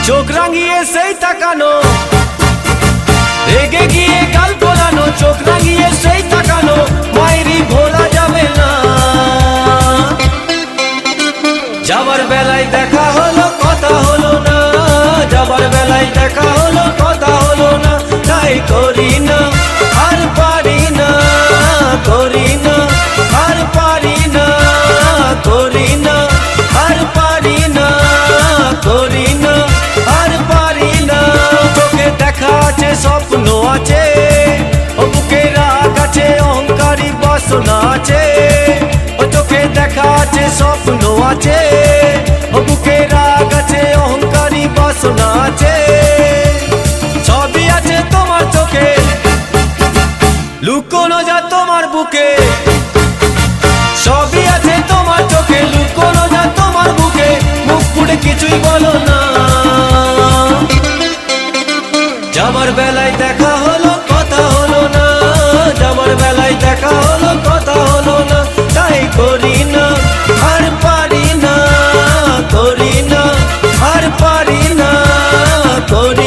চোখ রাঙিয়ে সেই তাকানো, রেগে গিয়ে গাল ফোলানো, চোখ রাঙিয়ে সেই তাকানো, মায়েরই ভোলা যাবে না। যাবার বেলায় দেখা হলো কথা হলো না, যাবার বেলায় দেখা হলো কথা হলো না, তাই করি না আর পারি না, করি না আর পারি না, করি না আর পারি না, করি না আর পারি না। চোখে দেখা আছে স্বপ্ন আছে, ও বুকে রাগ আছে অহংকারী বাসনা আছে, ও চোখে দেখা আছে স্বপ্ন আছে, ও বুকে রাগ আছে অহংকারী বাসনা আছে। সবই আছে তোমার চোখে, লুকোনো যা তোমার বুকে, সবই আছে তোমার চোখে, লুকোনো যা তোমার বুকে, মুখ পুড়ে কিছুই বলো না। যাবার বেলায় দেখা হলো কথা হলো না, যাবার বেলায় দেখা হলো কথা হলো না, তাই করি না আর পারি না, করি না আর পারি না, করি